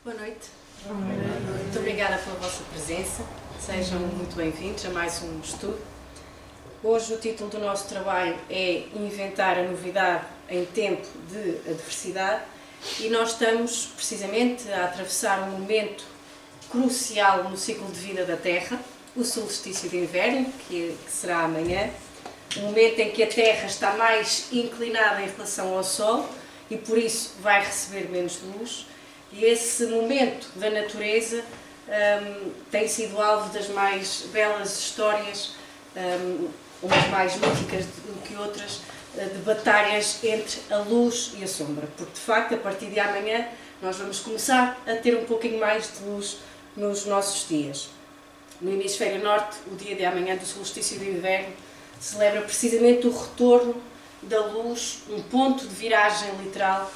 Boa noite. Muito obrigada pela vossa presença. Sejam muito bem-vindos a mais um estudo. Hoje o título do nosso trabalho é Inventar a Novidade em Tempo de Adversidade e nós estamos precisamente a atravessar um momento crucial no ciclo de vida da Terra, o solstício de inverno, que será amanhã, um momento em que a Terra está mais inclinada em relação ao Sol e por isso vai receber menos luz. E esse momento da natureza tem sido alvo das mais belas histórias, umas mais míticas do que outras, de batalhas entre a luz e a sombra. Porque, de facto, a partir de amanhã, nós vamos começar a ter um pouquinho mais de luz nos nossos dias. No hemisfério norte, o dia de amanhã do solstício de inverno celebra precisamente o retorno da luz, um ponto de viragem literal,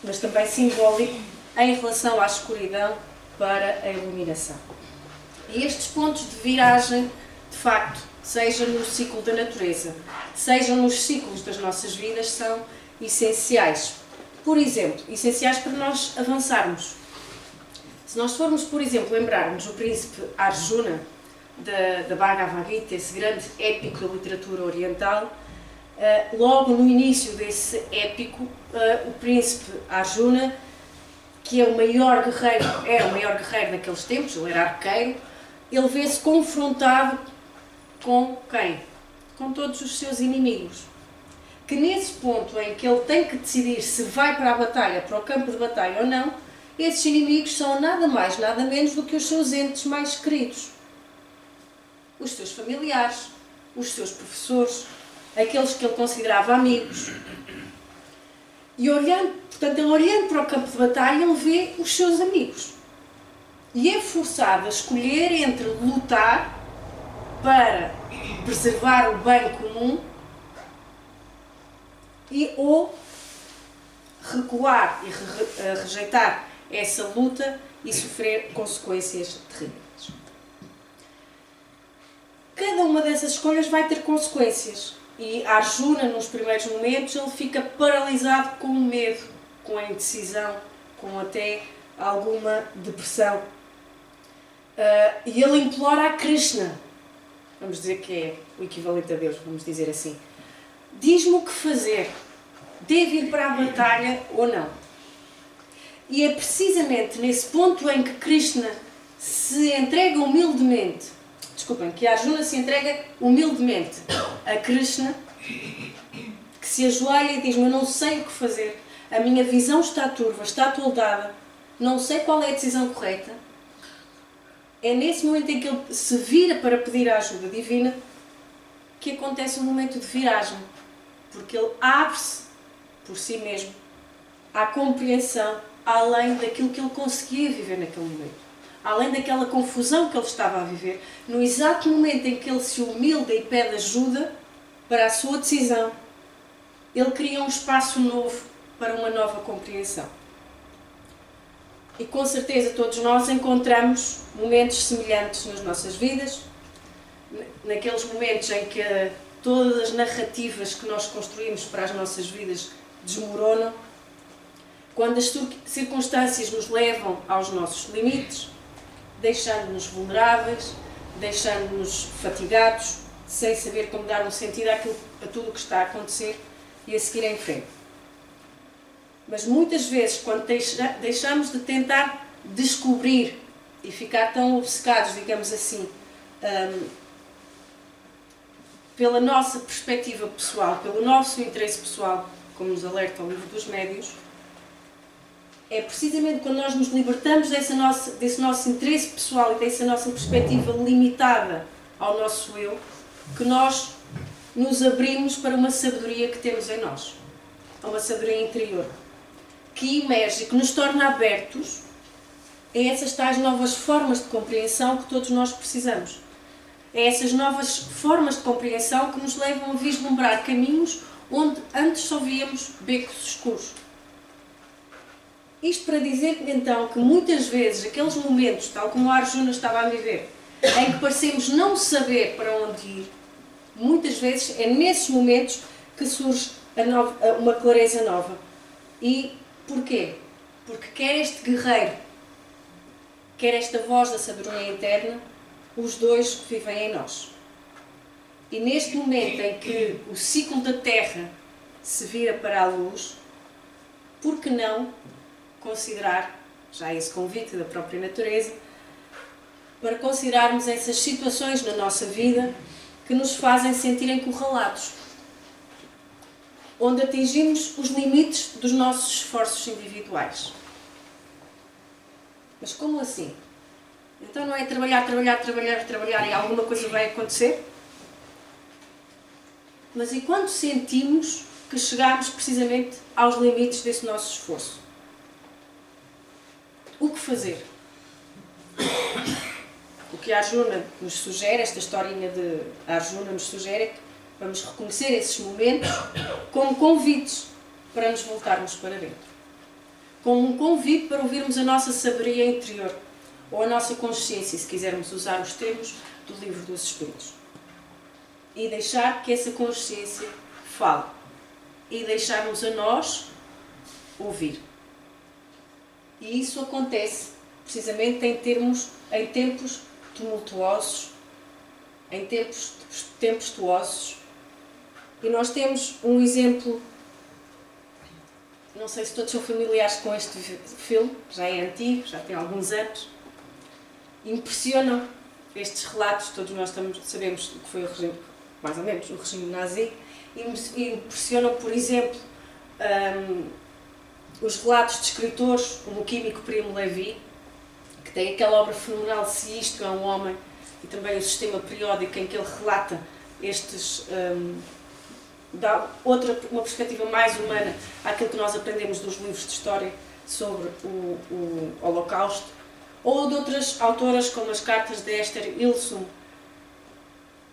mas também simbólico, em relação à escuridão para a iluminação. E estes pontos de viragem, de facto, seja no ciclo da natureza, seja nos ciclos das nossas vidas, são essenciais. Por exemplo, essenciais para nós avançarmos. Se nós formos, por exemplo, lembrarmos o príncipe Arjuna, da Bhagavad Gita, esse grande épico da literatura oriental, logo no início desse épico, o príncipe Arjuna, que é o maior guerreiro, era o maior guerreiro daqueles tempos, ele era arqueiro, ele vê-se confrontado com quem? Com todos os seus inimigos. Que nesse ponto em que ele tem que decidir se vai para a batalha, para o campo de batalha ou não, esses inimigos são nada mais, nada menos do que os seus entes mais queridos. Os seus familiares, os seus professores, aqueles que ele considerava amigos. E portanto, ele olhando para o campo de batalha, ele vê os seus amigos. E é forçado a escolher entre lutar para preservar o bem comum ou recuar e rejeitar essa luta e sofrer consequências terríveis. Cada uma dessas escolhas vai ter consequências. E Arjuna, nos primeiros momentos, ele fica paralisado com o medo, com a indecisão, com até alguma depressão. E ele implora a Krishna, vamos dizer que é o equivalente a Deus, vamos dizer assim. Diz-me o que fazer, devo ir para a batalha ou não? E é precisamente nesse ponto em que Krishna se entrega humildemente, que Arjuna se entrega humildemente a Krishna, que se ajoelha e diz-me: eu não sei o que fazer, a minha visão está turva, está atoldada, não sei qual é a decisão correta. É nesse momento em que ele se vira para pedir a ajuda divina que acontece um momento de viragem, porque ele abre-se por si mesmo à compreensão além daquilo que ele conseguia viver naquele momento. Além daquela confusão que ele estava a viver, no exato momento em que ele se humilha e pede ajuda para a sua decisão, ele cria um espaço novo para uma nova compreensão. E com certeza todos nós encontramos momentos semelhantes nas nossas vidas, naqueles momentos em que todas as narrativas que nós construímos para as nossas vidas desmoronam, quando as circunstâncias nos levam aos nossos limites, deixando-nos vulneráveis, deixando-nos fatigados, sem saber como dar um sentido a tudo o que está a acontecer e a seguir em frente. Mas muitas vezes, quando deixamos de tentar descobrir e ficar tão obcecados, digamos assim, pela nossa perspectiva pessoal, pelo nosso interesse pessoal, como nos alerta o livro dos Médiuns, é precisamente quando nós nos libertamos desse nosso interesse pessoal e dessa nossa perspectiva limitada ao nosso eu, que nós nos abrimos para uma sabedoria que temos em nós, uma sabedoria interior, que emerge e que nos torna abertos a essas tais novas formas de compreensão que todos nós precisamos. A essas novas formas de compreensão que nos levam a vislumbrar caminhos onde antes só víamos becos escuros. Isto para dizer, então, que muitas vezes, aqueles momentos, tal como o Arjuna estava a viver, em que parecemos não saber para onde ir, muitas vezes é nesses momentos que surge uma clareza nova. E porquê? Porque quer este guerreiro, quer esta voz da sabedoria interna, os dois vivem em nós. E neste momento em que o ciclo da Terra se vira para a luz, por que não considerar, já esse convite da própria natureza, para considerarmos essas situações na nossa vida que nos fazem sentir encurralados, onde atingimos os limites dos nossos esforços individuais. Mas como assim? Então não é trabalhar e alguma coisa vai acontecer? Mas e quando sentimos que chegamos precisamente aos limites desse nosso esforço? O que fazer? O que a Arjuna nos sugere, esta historinha de Arjuna nos sugere, é que vamos reconhecer esses momentos como convites para nos voltarmos para dentro. Como um convite para ouvirmos a nossa sabedoria interior, ou a nossa consciência, se quisermos usar os termos do Livro dos Espíritos. E deixar que essa consciência fale. E deixarmos a nós ouvir. E isso acontece precisamente em tempos tumultuosos, em tempos tempestuosos. E nós temos um exemplo, não sei se todos são familiares com este filme, já é antigo, já tem alguns anos. Impressionam estes relatos, todos nós sabemos o que foi o regime, mais ou menos, o regime nazi. Impressionam, por exemplo, os relatos de escritores como o químico Primo Levi, que tem aquela obra fenomenal Se Isto é um Homem, e também o Sistema Periódico, em que ele relata estes... dá uma perspectiva mais humana àquilo que nós aprendemos dos livros de história sobre o Holocausto, ou de outras autoras como as cartas de Esther Ilsum.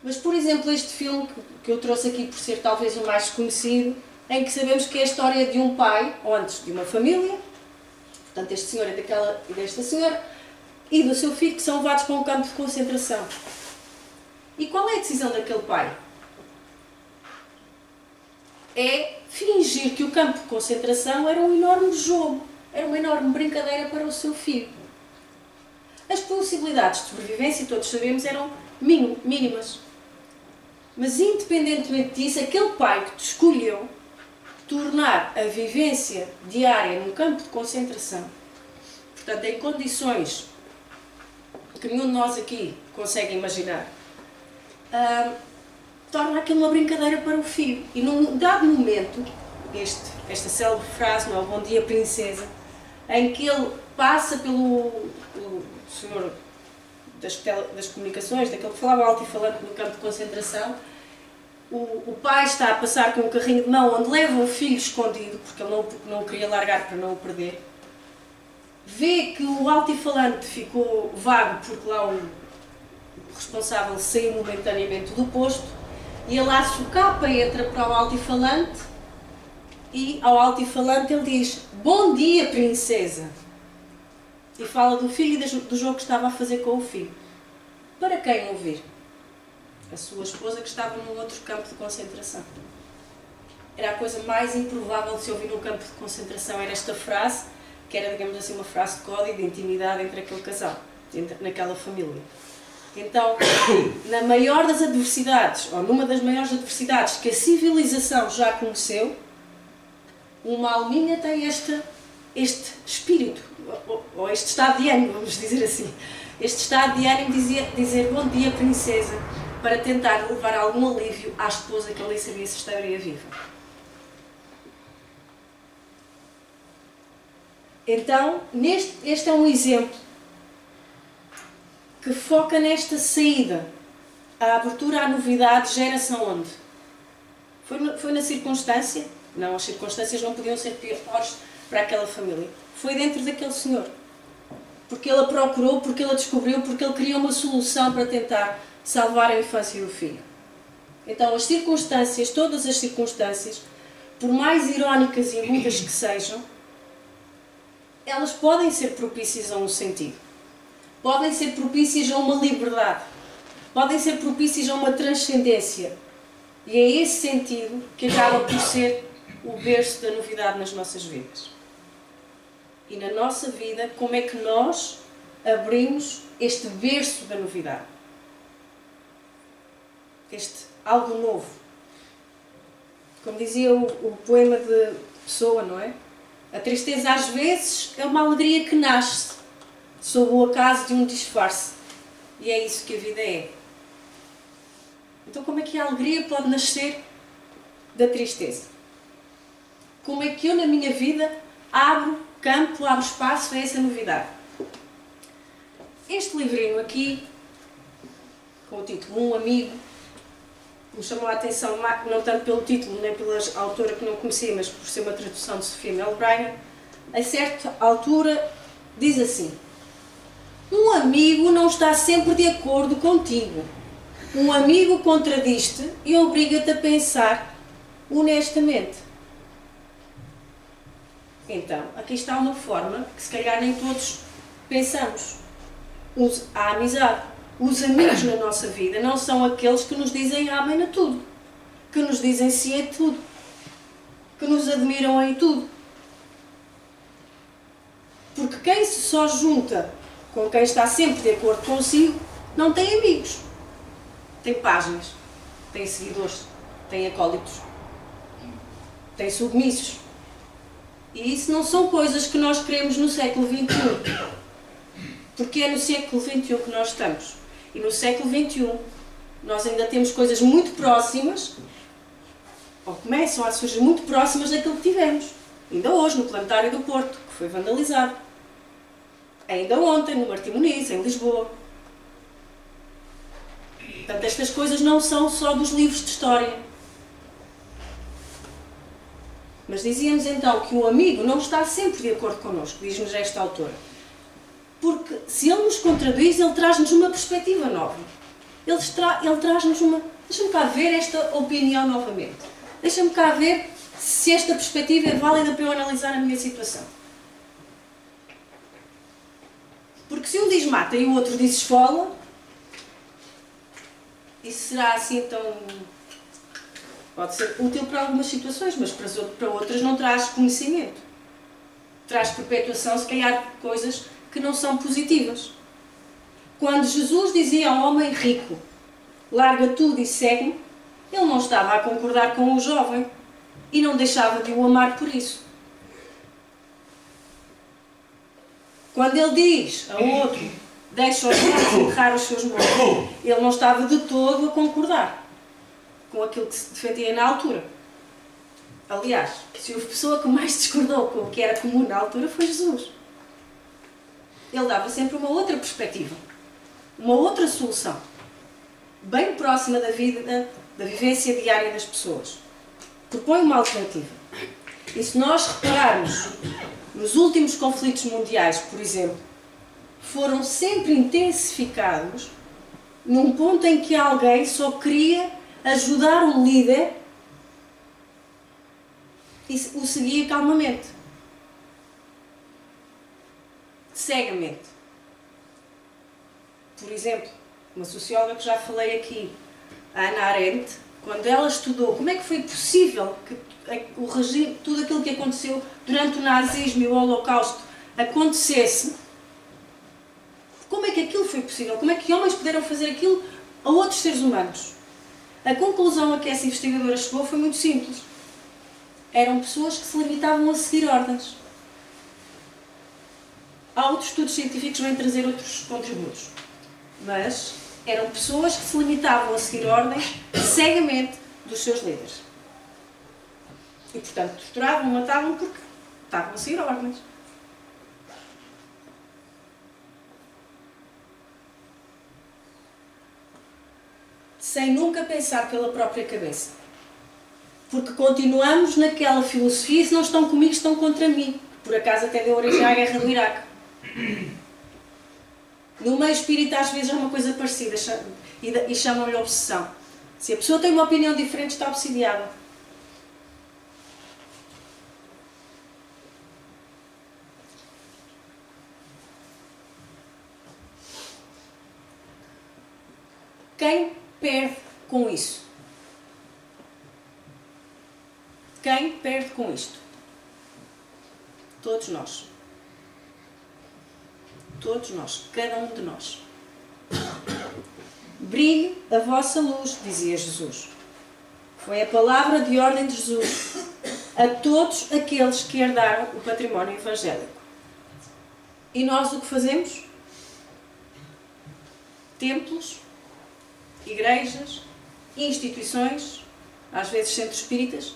Mas, por exemplo, este filme que eu trouxe aqui por ser talvez o mais conhecido, em que sabemos que é a história de um pai, ou antes de uma família, portanto este senhor e desta senhora, e do seu filho, que são levados para um campo de concentração. E qual é a decisão daquele pai? É fingir que o campo de concentração era um enorme jogo, era uma enorme brincadeira para o seu filho. As possibilidades de sobrevivência, todos sabemos, eram mínimas. Mas, independentemente disso, aquele pai que te escolheu tornar a vivência diária num campo de concentração, portanto, em condições que nenhum de nós aqui consegue imaginar, torna aquilo uma brincadeira para o filho. E num dado momento, esta célebre frase, não é, o Bom Dia Princesa, em que ele passa pelo senhor das comunicações, daquele que falava alto-falante no campo de concentração, o pai está a passar com um carrinho de mão onde leva o filho escondido, porque ele não o queria largar para não o perder. Vê que o altifalante ficou vago porque lá o responsável saiu momentaneamente do posto, e ele à socapa entra para o altifalante e ao altifalante ele diz: "Bom dia, princesa!" E fala do filho e do jogo que estava a fazer com o filho. Para quem ouvir? A sua esposa, que estava num outro campo de concentração. Era a coisa mais improvável de se ouvir num campo de concentração, era esta frase, que era, digamos assim, uma frase de código, de intimidade entre aquele casal, naquela família. Então, na maior das adversidades, ou numa das maiores adversidades que a civilização já conheceu, uma alminha tem este espírito, ou este estado de ânimo, vamos dizer assim. Este estado de ânimo dizer bom dia, princesa, para tentar levar algum alívio à esposa que ali sabia se estaria viva. Então, este é um exemplo que foca nesta saída. A abertura à novidade gera-se aonde? Foi na circunstância? Não, as circunstâncias não podiam ser piores para aquela família. Foi dentro daquele senhor. Porque ele a procurou, porque ele a descobriu, porque ele queria uma solução para tentar salvar a infância do filho. Então as circunstâncias, todas as circunstâncias, por mais irónicas e muitas que sejam, elas podem ser propícias a um sentido. Podem ser propícias a uma liberdade. Podem ser propícias a uma transcendência. E é esse sentido que acaba por ser o berço da novidade nas nossas vidas. e na nossa vida, como é que nós abrimos este berço da novidade. Este algo novo. Como dizia o poema de Pessoa, não é? A tristeza às vezes é uma alegria que nasce sob o acaso de um disfarce. E é isso que a vida é. Então como é que a alegria pode nascer da tristeza? Como é que eu na minha vida abro campo, abro espaço a essa novidade? Este livrinho aqui, com o título Um Amigo, me chamou a atenção, não tanto pelo título, nem pela autora que não conhecia, mas por ser uma tradução de Sofia Melbrenner. A certa altura diz assim: um amigo não está sempre de acordo contigo. Um amigo contradiz-te e obriga-te a pensar honestamente. Então, aqui está uma forma que se calhar nem todos pensamos. A amizade. Os amigos na nossa vida não são aqueles que nos dizem amém a tudo, que nos dizem sim a tudo, que nos admiram em tudo. Porque quem se só junta com quem está sempre de acordo consigo, não tem amigos. Tem páginas, tem seguidores, tem acólitos, tem submissos. E isso não são coisas que nós queremos no século XXI. Porque é no século XXI que nós estamos. E no século XXI nós ainda temos coisas muito próximas, ou começam a surgir muito próximas daquilo que tivemos. Ainda hoje, no Planetário do Porto, que foi vandalizado. Ainda ontem, no Martim Muniz, em Lisboa. Portanto, estas coisas não são só dos livros de história. Mas dizíamos então que um amigo não está sempre de acordo connosco, diz-nos esta autora. Porque se ele nos contradiz, ele traz-nos uma perspectiva nova. Ele traz-nos uma... Deixa-me cá ver esta opinião novamente. Deixa-me cá ver se esta perspectiva é válida para eu analisar a minha situação. Porque se um diz mata e o outro diz esfola, isso será assim tão... Pode ser útil para algumas situações, mas para outras não traz conhecimento. Traz perpetuação, se calhar, de coisas que não são positivas. Quando Jesus dizia ao homem rico, larga tudo e segue-me, ele não estava a concordar com o jovem e não deixava de o amar por isso. Quando ele diz a outro, deixa os mortos enterrar os seus mortos, ele não estava de todo a concordar com aquilo que se defendia na altura. Aliás, se houve pessoa que mais discordou com o que era comum na altura foi Jesus. Ele dava sempre uma outra perspectiva, uma outra solução, bem próxima da vida, da vivência diária das pessoas. Propõe uma alternativa. E se nós repararmos nos últimos conflitos mundiais, por exemplo, foram sempre intensificados num ponto em que alguém só queria ajudar o líder e o seguia calmamente, cegamente. Por exemplo, uma socióloga que já falei aqui, a Hannah Arendt, quando ela estudou como é que foi possível que o regime, tudo aquilo que aconteceu durante o nazismo e o Holocausto acontecesse, como é que aquilo foi possível? Como é que homens puderam fazer aquilo a outros seres humanos? A conclusão a que essa investigadora chegou foi muito simples. Eram pessoas que se limitavam a seguir ordens. Há outros estudos científicos que vêm trazer outros contributos. Mas eram pessoas que se limitavam a seguir ordens cegamente dos seus líderes. E, portanto, torturavam, matavam porque estavam a seguir ordens. Sem nunca pensar pela própria cabeça. Porque continuamos naquela filosofia, se não estão comigo, estão contra mim. Por acaso até deu origem à guerra do Iraque. No meio espírita às vezes é uma coisa parecida e chamam-lhe obsessão. Se a pessoa tem uma opinião diferente, está obsidiada. Quem perde com isso? Quem perde com isto? Todos nós. todos nós, cada um de nós. Brilhe a vossa luz, dizia Jesus. Foi a palavra de ordem de Jesus a todos aqueles que herdaram o património evangélico. E nós o que fazemos? Templos, igrejas, instituições, às vezes centros espíritas,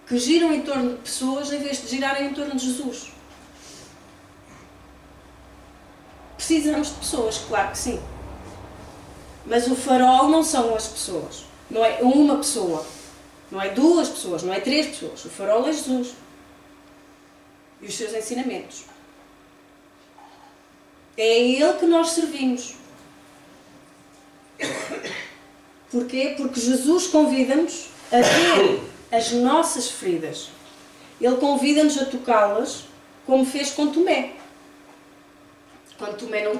que giram em torno de pessoas em vez de girarem em torno de Jesus. Precisamos de pessoas, claro que sim. Mas o farol não são as pessoas. Não é uma pessoa. Não é duas pessoas. Não é três pessoas. O farol é Jesus. E os seus ensinamentos. É a Ele que nós servimos. Porquê? Porque Jesus convida-nos a ver as nossas feridas. Ele convida-nos a tocá-las como fez com Tomé. Quando Tomé não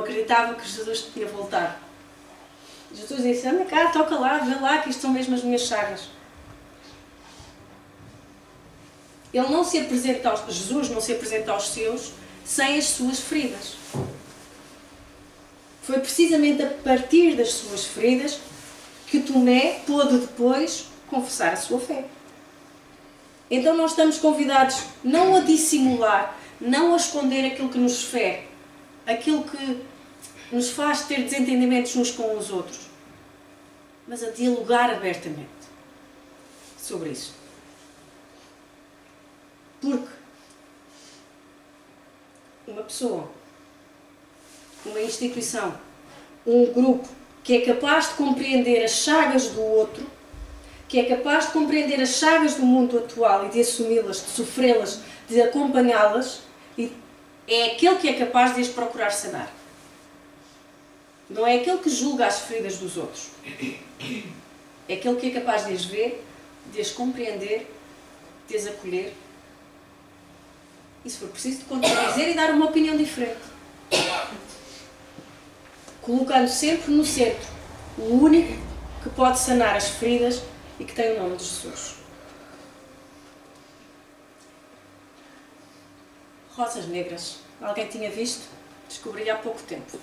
acreditava que Jesus tinha voltado. Jesus disse, anda cá, toca lá, vê lá que isto são mesmo as minhas chagas. Jesus não se apresenta aos seus sem as suas feridas. Foi precisamente a partir das suas feridas que Tomé pôde depois confessar a sua fé. Então nós estamos convidados não a dissimular, não a esconder aquilo que nos fere, aquilo que nos faz ter desentendimentos uns com os outros, mas a dialogar abertamente sobre isso. Porque uma pessoa, uma instituição, um grupo que é capaz de compreender as chagas do outro, que é capaz de compreender as chagas do mundo atual e de assumi-las, de sofrê-las, de acompanhá-las, é aquele que é capaz de as procurar sanar. Não é aquele que julga as feridas dos outros. É aquele que é capaz de as ver, de as compreender, de as acolher. E se for preciso, de contradizer e dar uma opinião diferente. Colocando sempre no centro o único que pode sanar as feridas e que tem o nome de Jesus. Rosas negras. Alguém tinha visto? Descobri há pouco tempo.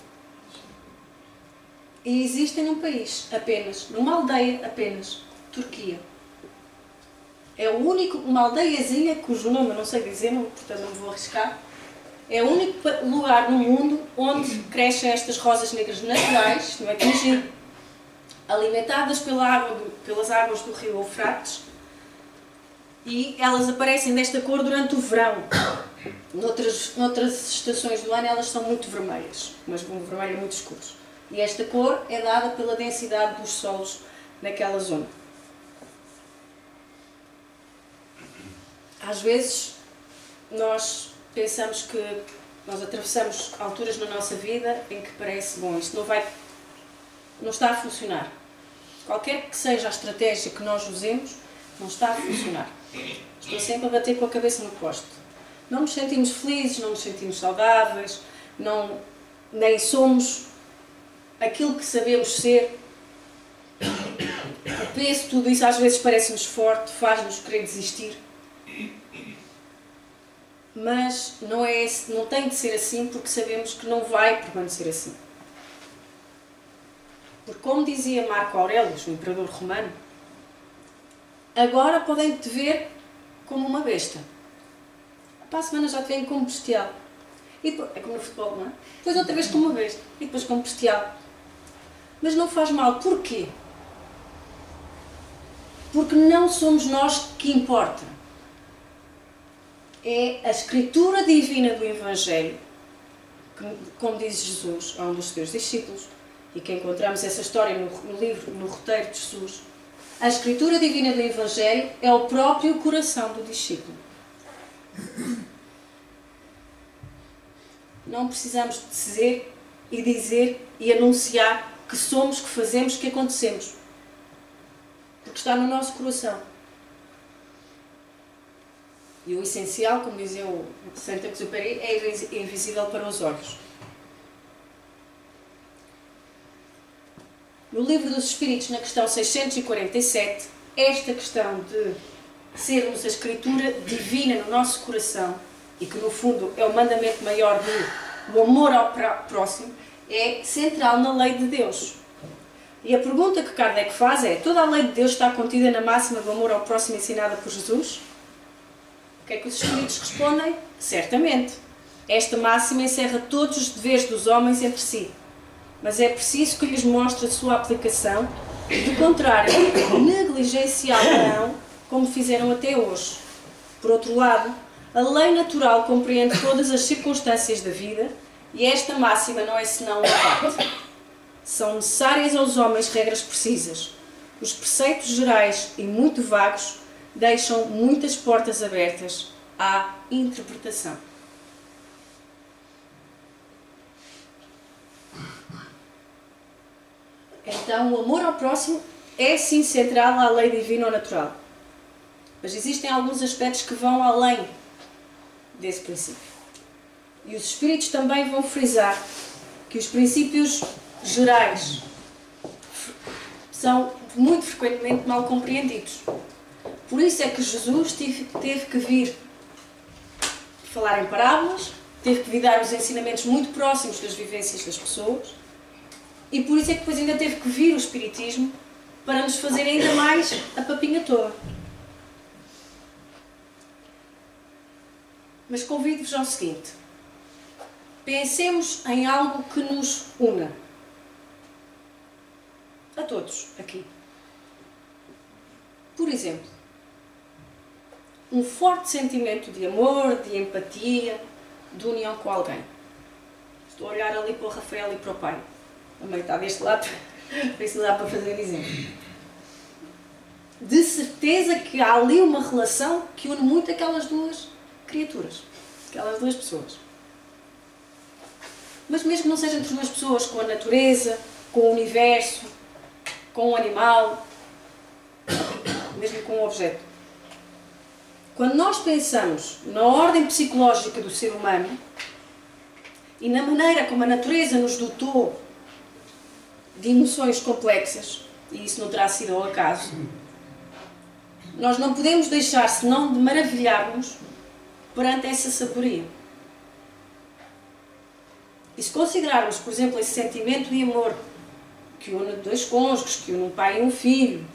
E existem num país apenas, numa aldeia apenas, Turquia. É o único, uma aldeiazinha cujo nome eu não sei dizer, portanto não me vou arriscar. É o único lugar no mundo onde crescem estas rosas negras naturais, não é tingido, alimentadas pelas águas do rio Eufrates, e elas aparecem desta cor durante o verão. Noutras estações do ano elas são muito vermelhas, mas um vermelho muito escuro. E esta cor é dada pela densidade dos solos naquela zona. Às vezes nós pensamos que nós atravessamos alturas na nossa vida em que parece, bom, isto não está a funcionar. Qualquer que seja a estratégia que nós usemos, não está a funcionar. Estou sempre a bater com a cabeça no poste. Não nos sentimos felizes, não nos sentimos saudáveis, nem somos aquilo que sabemos ser. O peso, tudo isso às vezes parece-nos forte, faz-nos querer desistir. Mas não tem de ser assim porque sabemos que não vai permanecer assim. Porque como dizia Marco Aurélio, o imperador romano, agora podem te ver como uma besta. Para a semana já te veem como bestial. E depois, é como no futebol, não é? Depois outra vez como uma besta. E depois como bestial. Mas não faz mal. Porquê? Porque não somos nós que importa. É a escritura divina do Evangelho, que, como diz Jesus a um dos seus discípulos, e que encontramos essa história no livro, no roteiro de Jesus, a escritura divina do Evangelho é o próprio coração do discípulo. Não precisamos dizer e anunciar que somos, que fazemos, que acontecemos. Porque está no nosso coração. E o essencial, como dizia o Saint-Exupéry, é invisível para os olhos. No Livro dos Espíritos, na questão 647, esta questão de sermos a escritura divina no nosso coração e que no fundo é o mandamento maior do amor ao próximo, é central na lei de Deus. E a pergunta que Kardec faz é: toda a lei de Deus está contida na máxima do amor ao próximo ensinada por Jesus? O que é que os Espíritos respondem? Certamente. Esta máxima encerra todos os deveres dos homens entre si, mas é preciso que lhes mostre a sua aplicação, do contrário, negligenciá-la como fizeram até hoje. Por outro lado, a lei natural compreende todas as circunstâncias da vida e esta máxima não é senão uma parte. São necessárias aos homens regras precisas. Os preceitos gerais e muito vagos deixam muitas portas abertas à interpretação. Então, o amor ao próximo é sim central à lei divina ou natural. Mas existem alguns aspectos que vão além desse princípio. E os Espíritos também vão frisar que os princípios gerais são muito frequentemente mal compreendidos. Por isso é que Jesus teve que vir falar em parábolas, teve que vir dar os ensinamentos muito próximos das vivências das pessoas, e por isso é que depois ainda teve que vir o Espiritismo para nos fazer ainda mais a papinha toda. Mas convido-vos ao seguinte: pensemos em algo que nos una. A todos aqui. Por exemplo, um forte sentimento de amor, de empatia, de união com alguém. Estou a olhar ali para o Rafael e para o pai. Também está deste lado, por isso dá para fazer exemplo. De certeza que há ali uma relação que une muito aquelas duas criaturas, aquelas duas pessoas. Mas mesmo que não seja entre duas pessoas, com a natureza, com o universo, com o animal, mesmo com o objeto. Quando nós pensamos na ordem psicológica do ser humano e na maneira como a natureza nos dotou de emoções complexas, e isso não terá sido ao acaso, nós não podemos deixar senão de maravilhar-nos perante essa sabedoria. E se considerarmos, por exemplo, esse sentimento de amor que une dois cônjuges, que une um pai e um filho,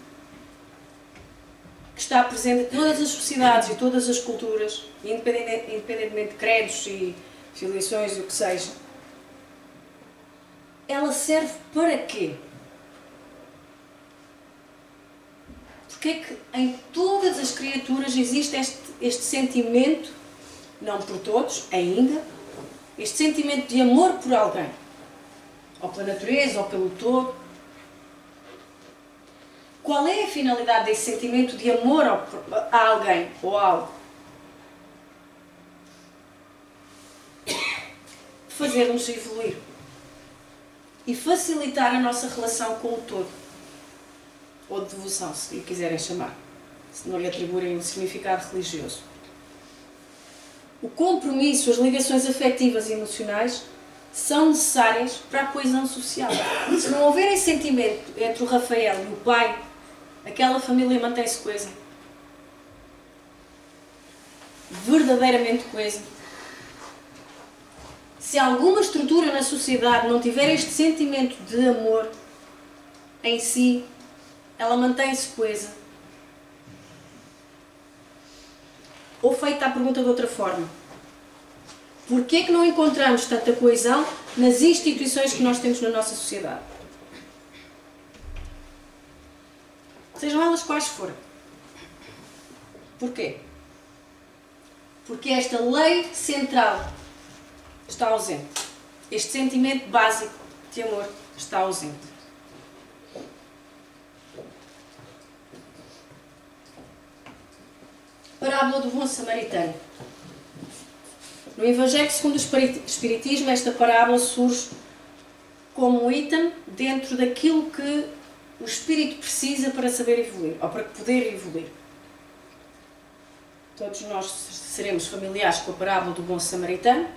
que está presente em todas as sociedades e todas as culturas, independentemente de credos e filiações e o que seja, ela serve para quê? Porque é que em todas as criaturas existe este sentimento, não por todos ainda, este sentimento de amor por alguém, ou pela natureza, ou pelo todo. Qual é a finalidade desse sentimento de amor a alguém ou a algo? Fazer-nos evoluir e facilitar a nossa relação com o todo, ou devoção, se lhe quiserem chamar, se não lhe atribuírem um significado religioso. O compromisso, as ligações afetivas e emocionais são necessárias para a coesão social. Se não houver esse sentimento entre o Rafael e o pai, aquela família mantém-se coesa. Verdadeiramente coesa. Se alguma estrutura na sociedade não tiver este sentimento de amor em si, ela mantém-se coesa. Ou feita a pergunta de outra forma: porquê é que não encontramos tanta coesão nas instituições que nós temos na nossa sociedade? Sejam elas quais forem. Porquê? Porque esta lei central está ausente. Este sentimento básico de amor está ausente. Parábola do bom samaritano. No Evangelho segundo o Espiritismo, esta parábola surge como um item dentro daquilo que o espírito precisa para saber evoluir, ou para poder evoluir. Todos nós seremos familiares com a parábola do bom samaritano.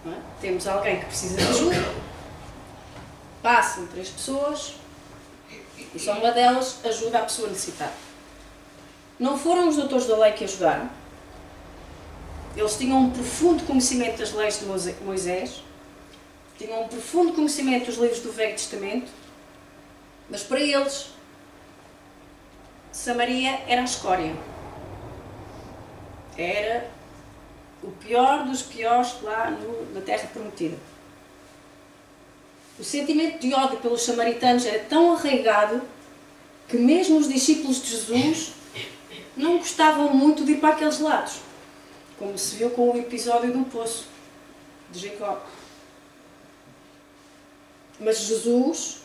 Não é? Temos alguém que precisa de ajuda, passam 3 pessoas e só uma delas ajuda a pessoa necessitada. Não foram os doutores da lei que ajudaram, Eles tinham um profundo conhecimento das leis de Moisés, tinham um profundo conhecimento dos livros do Velho Testamento, mas para eles, Samaria era a escória. Era o pior dos piores lá na Terra Prometida. O sentimento de ódio pelos samaritanos era tão arraigado que mesmo os discípulos de Jesus não gostavam muito de ir para aqueles lados, como se viu com o episódio do poço de Jacó. Mas Jesus,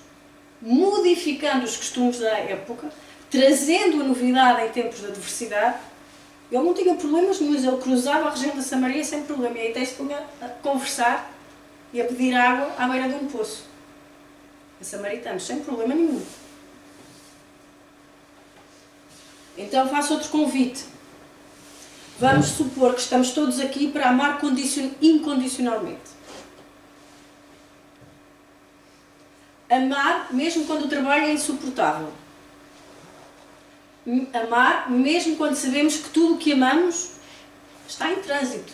modificando os costumes da época, trazendo a novidade em tempos de adversidade, ele não tinha problemas nenhum, ele cruzava a região da Samaria sem problema, e aí até se punha a conversar e a pedir água à beira de um poço. A samaritanos, sem problema nenhum. Então faço outro convite. Vamos supor que estamos todos aqui para amar incondicionalmente. Amar mesmo quando o trabalho é insuportável. Amar mesmo quando sabemos que tudo o que amamos está em trânsito.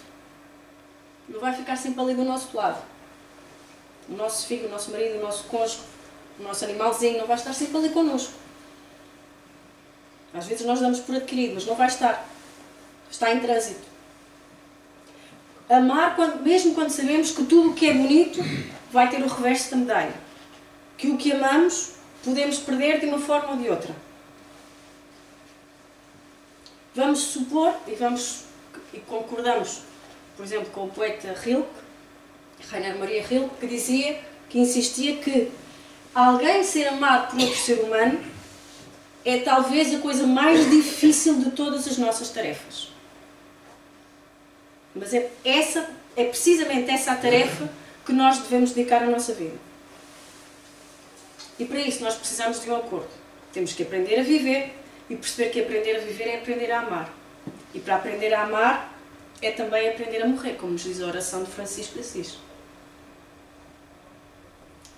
Não vai ficar sempre ali do nosso lado. O nosso filho, o nosso marido, o nosso cônjuge, o nosso animalzinho não vai estar sempre ali connosco. Às vezes nós damos por adquirido, mas não vai estar. Está em trânsito. Amar mesmo quando sabemos que tudo o que é bonito vai ter o reverso da medalha. Que o que amamos podemos perder de uma forma ou de outra. Vamos supor, e concordamos, por exemplo, com o poeta Rilke, Rainer Maria Rilke, que insistia que alguém ser amado por outro ser humano é talvez a coisa mais difícil de todas as nossas tarefas. Mas é precisamente essa a tarefa que nós devemos dedicar à nossa vida. E para isso nós precisamos de um acordo. Temos que aprender a viver e perceber que aprender a viver é aprender a amar. E para aprender a amar é também aprender a morrer, como nos diz a oração de Francisco de Assis.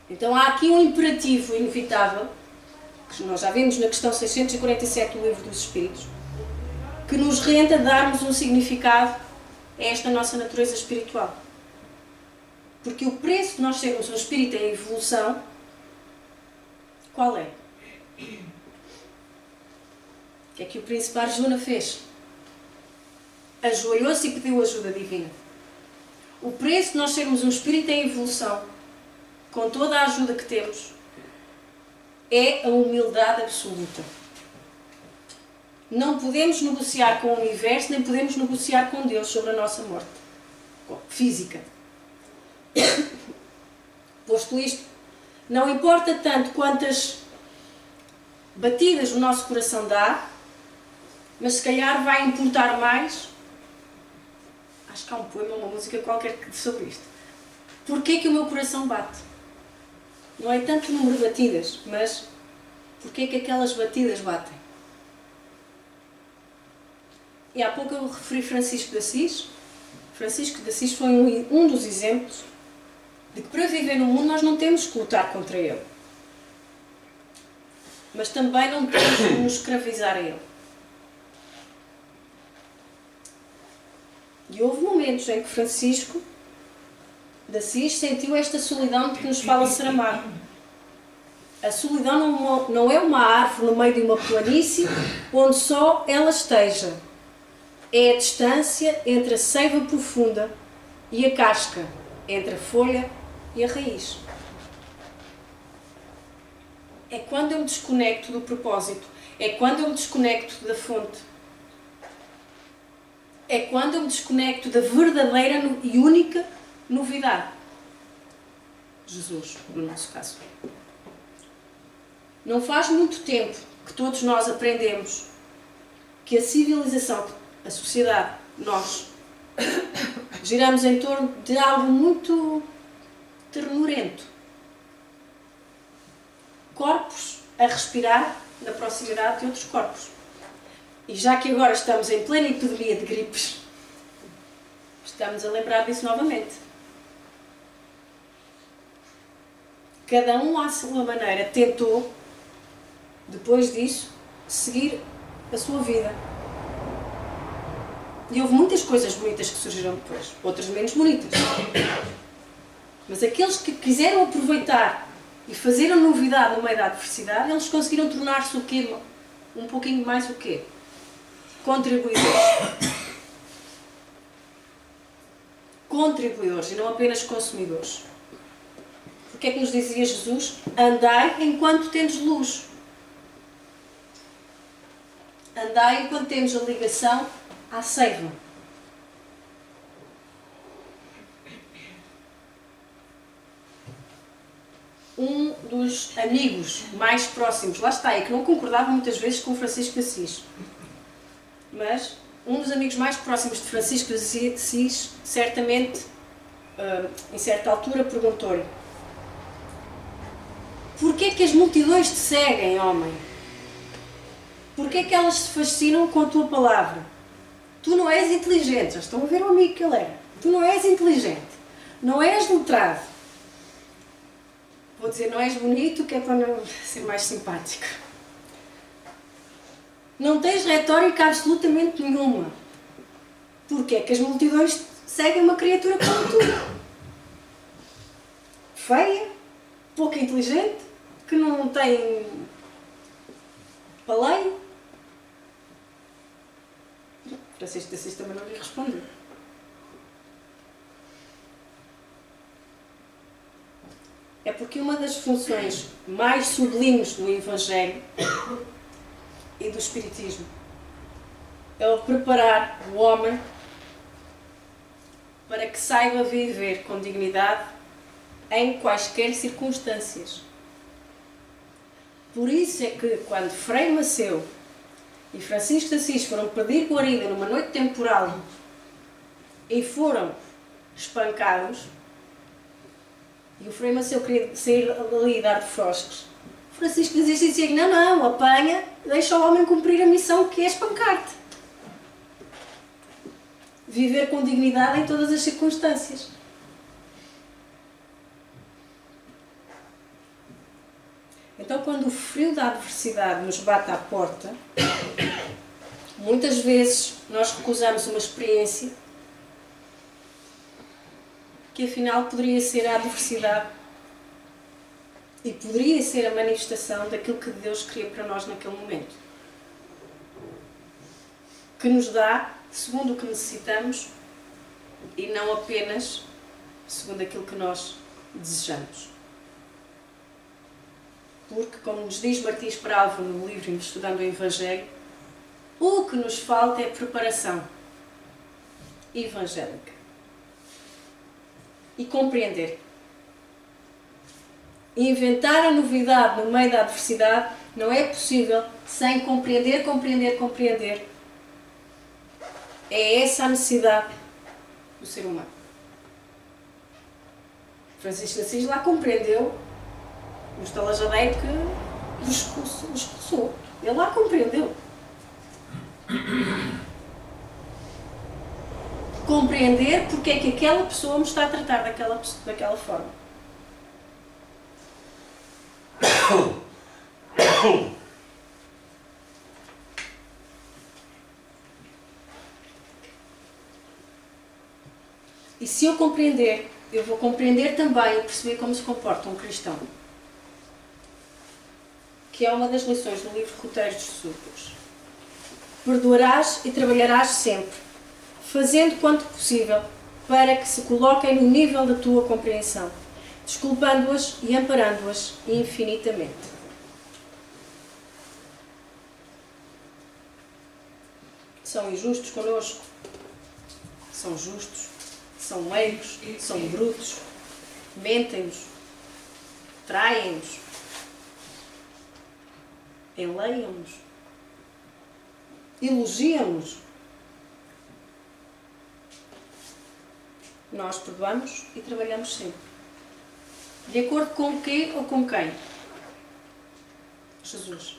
Então há aqui um imperativo inevitável, que nós já vimos na questão 647 do Livro dos Espíritos, que nos renta darmos um significado a esta nossa natureza espiritual. Porque o preço de nós sermos um espírito em evolução, qual é? O que é que o príncipe Arjuna fez? Ajoelhou-se e pediu ajuda divina. O preço de nós sermos um espírito em evolução, com toda a ajuda que temos, é a humildade absoluta. Não podemos negociar com o universo, nem podemos negociar com Deus sobre a nossa morte física. Posto isto, não importa tanto quantas batidas o nosso coração dá, mas se calhar vai importar mais. Acho que há um poema, uma música qualquer sobre isto. Porquê que o meu coração bate? Não é tanto o número de batidas, mas porquê que aquelas batidas batem? E há pouco eu referi Francisco de Assis. Francisco de Assis foi um dos exemplos de que para viver no mundo nós não temos que lutar contra ele. Mas também não temos que nos escravizar a ele. E houve momentos em que Francisco de Assis sentiu esta solidão de que nos fala Saramago. A solidão não é uma árvore no meio de uma planície onde só ela esteja. É a distância entre a seiva profunda e a casca, entre a folha e a raiz. É quando eu me desconecto do propósito, é quando eu me desconecto da fonte, é quando eu me desconecto da verdadeira e única novidade. Jesus, no nosso caso. Não faz muito tempo que todos nós aprendemos que a civilização, a sociedade, nós, giramos em torno de algo muito ternurento. Corpos a respirar na proximidade de outros corpos. E já que agora estamos em plena epidemia de gripes, estamos a lembrar disso novamente. Cada um à sua maneira tentou, depois disso, seguir a sua vida. E houve muitas coisas bonitas que surgiram depois, outras menos bonitas. Mas aqueles que quiseram aproveitar e fazer a novidade no meio da adversidade, eles conseguiram tornar-se o quê? Um pouquinho mais o quê? Contribuidores. Contribuidores e não apenas consumidores. Porque é que nos dizia Jesus? Andai enquanto tendes luz. Andai enquanto temos a ligação à seiva. Um dos amigos mais próximos, lá está, é que não concordava muitas vezes com Francisco de Assis, mas um dos amigos mais próximos de Francisco de Assis, certamente, em certa altura, perguntou-lhe: porquê é que as multidões te seguem, homem? Porquê é que elas se fascinam com a tua palavra? Tu não és inteligente, já estão a ver o amigo que ele era. Tu não és inteligente, não és letrado. Vou dizer, não és bonito, que é para não ser mais simpático. Não tens retórica absolutamente nenhuma. Porquê é que as multidões seguem uma criatura como tu? Feia, pouco inteligente, que não tem paleio. Francisco de Assis também não lhe respondeu. É porque uma das funções mais sublimes do Evangelho e do Espiritismo é o preparar o homem para que saiba viver com dignidade em quaisquer circunstâncias. Por isso é que quando Frei Maceu e Francisco de Assis foram pedir guarida numa noite temporal e foram espancados, e o Frei Maceu queria sair dali e dar de frosques, Francisco de Assis dizia: não, apanha, deixa o homem cumprir a missão que é espancar-te. Viver com dignidade em todas as circunstâncias. Então, quando o frio da adversidade nos bate à porta, muitas vezes nós recusamos uma experiência que afinal poderia ser a adversidade e poderia ser a manifestação daquilo que Deus queria para nós naquele momento. Que nos dá segundo o que necessitamos e não apenas segundo aquilo que nós desejamos. Porque, como nos diz Martins Peralva no livro Estudando o Evangelho, o que nos falta é preparação evangélica. E compreender. Inventar a novidade no meio da adversidade não é possível sem compreender. É essa a necessidade do ser humano. Francisco de Assis lá compreendeu o estalajadeiro que o expulsou. Ele lá compreendeu. Compreender porque é que aquela pessoa me está a tratar daquela forma. E se eu compreender, eu vou compreender também e perceber como se comporta um cristão. Que é uma das lições do livro Roteiros dos Súplicos. Perdoarás e trabalharás sempre, fazendo quanto possível para que se coloquem no nível da tua compreensão, desculpando-as e amparando-as infinitamente. São injustos connosco, são justos, são leigos, são brutos, mentem-nos, traem-nos, enleiam-nos, elogiam-nos. Nós perdoamos e trabalhamos sempre. De acordo com o quê ou com quem? Jesus.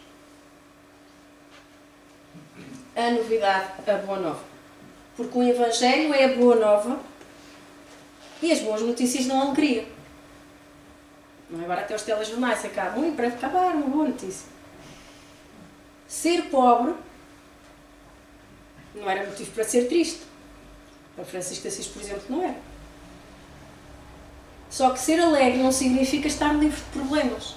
A novidade, a boa nova. Porque o Evangelho é a boa nova e as boas notícias dão alegria. Não é? Agora até os telejornais acabam e para acabar uma boa notícia. Ser pobre Não era motivo para ser triste. Para Francisco de Assis, por exemplo, não era. Só que ser alegre não significa estar livre de problemas.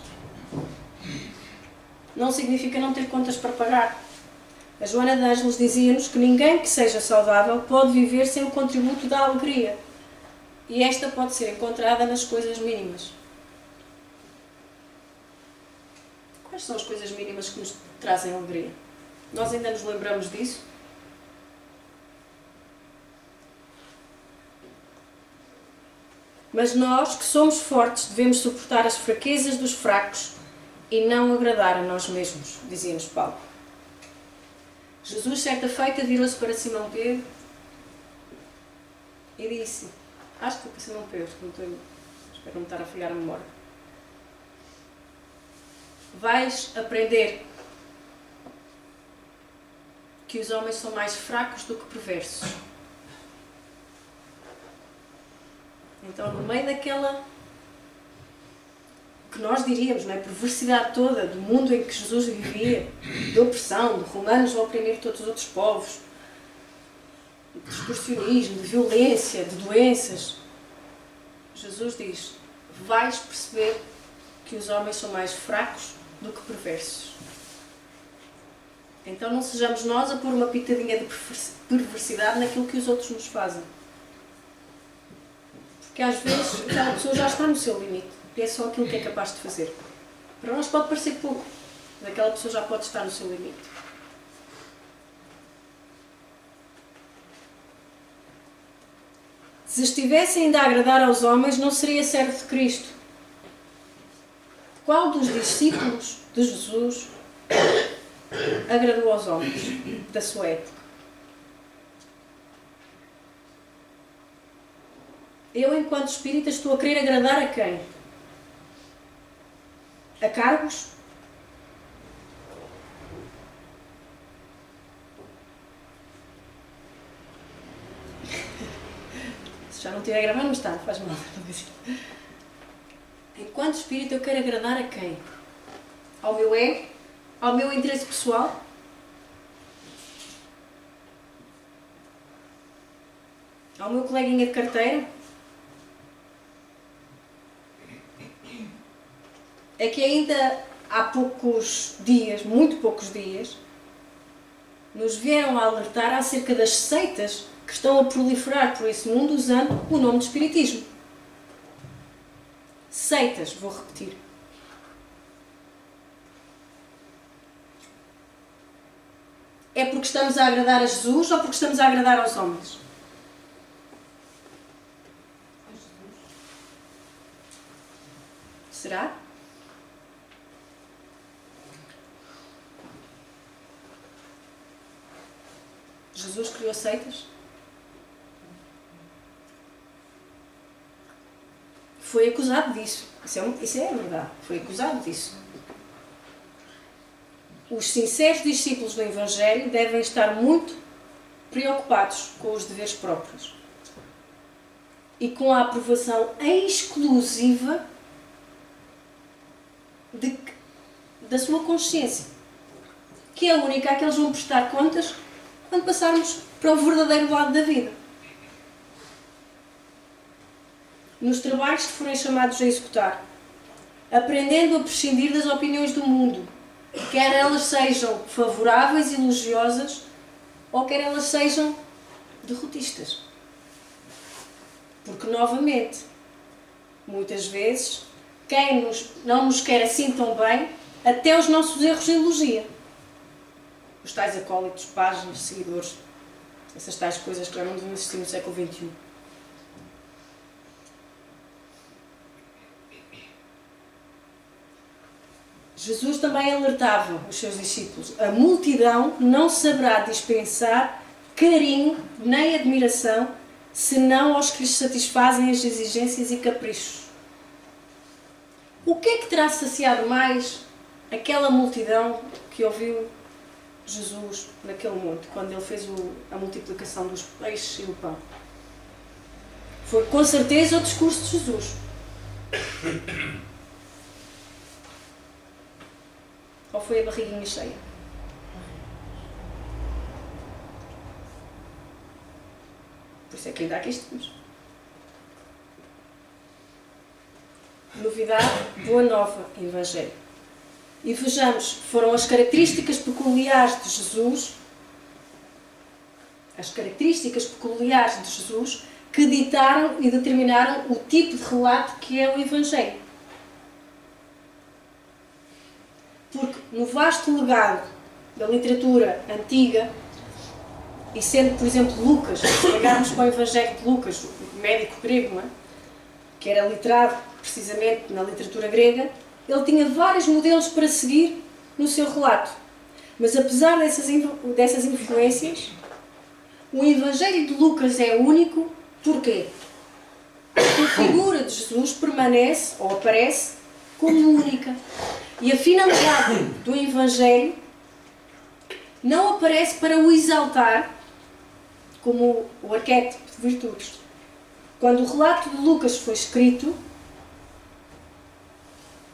Não significa não ter contas para pagar. A Joana de Ângeles dizia-nos que ninguém que seja saudável pode viver sem o contributo da alegria. E esta pode ser encontrada nas coisas mínimas. Quais são as coisas mínimas que nos trazem alegria? Nós ainda nos lembramos disso? Mas nós, que somos fortes, devemos suportar as fraquezas dos fracos e não agradar a nós mesmos, dizia-nos Paulo. Jesus, certa feita, virou-se para Simão Pedro e disse, acho que foi para Simão Pedro, espero não estar a falhar a memória, vais aprender que os homens são mais fracos do que perversos. Então, no meio daquela que nós diríamos, não é, perversidade toda do mundo em que Jesus vivia, de opressão, de romanos a oprimir todos os outros povos, de distorcionismo, de violência, de doenças, Jesus diz, vais perceber que os homens são mais fracos do que perversos. Então não sejamos nós a pôr uma pitadinha de perversidade naquilo que os outros nos fazem. Porque às vezes aquela pessoa já está no seu limite. E é só aquilo que é capaz de fazer. Para nós pode parecer pouco, mas aquela pessoa já pode estar no seu limite. Se estivesse ainda a agradar aos homens, não seria servo de Cristo. Qual dos discípulos de Jesus agradou aos homens da sua época? Eu, enquanto espírita, estou a querer agradar a quem? A cargos? Se já não estiver gravando, mas está, faz mal. Enquanto espírita, eu quero agradar a quem? Ao meu ego? Ao meu interesse pessoal? Ao meu coleguinha de carteira? É que ainda há poucos dias, muito poucos dias, nos vieram a alertar acerca das seitas que estão a proliferar por esse mundo usando o nome de espiritismo. Seitas, vou repetir. É porque estamos a agradar a Jesus ou porque estamos a agradar aos homens? Será? Jesus criou seitas? Foi acusado disso. Isso é verdade. Foi acusado disso. Os sinceros discípulos do Evangelho devem estar muito preocupados com os deveres próprios e com a aprovação exclusiva da sua consciência, que é a única a que eles vão prestar contas quando passarmos para o verdadeiro lado da vida. Nos trabalhos que forem chamados a executar, aprendendo a prescindir das opiniões do mundo, quer elas sejam favoráveis e elogiosas, ou quer elas sejam derrotistas. Porque, novamente, muitas vezes, quem não nos quer assim tão bem, até os nossos erros elogia. Os tais acólitos, páginas, seguidores, essas tais coisas que já não deviam existir no século XXI. Jesus também alertava os seus discípulos. A multidão não saberá dispensar carinho nem admiração senão aos que lhes satisfazem as exigências e caprichos. O que é que terá saciado mais aquela multidão que ouviu Jesus naquele monte, quando ele fez a multiplicação dos peixes e do pão? Foi com certeza o discurso de Jesus. Ou foi a barriguinha cheia? Por isso é que ainda aqui estamos. Novidade, boa nova, Evangelho. E vejamos, foram as características peculiares de Jesus, que ditaram e determinaram o tipo de relato que é o Evangelho. Porque no vasto legado da literatura antiga, e sendo, por exemplo, Lucas, se pegarmos para o Evangelho de Lucas, o médico grego, não é? Que era literado precisamente na literatura grega, ele tinha vários modelos para seguir no seu relato. Mas apesar dessas influências, o Evangelho de Lucas é único. Porquê? Porque a figura de Jesus permanece ou aparece como única. E a finalidade do Evangelho não aparece para o exaltar como o arquétipo de virtudes. Quando o relato de Lucas foi escrito,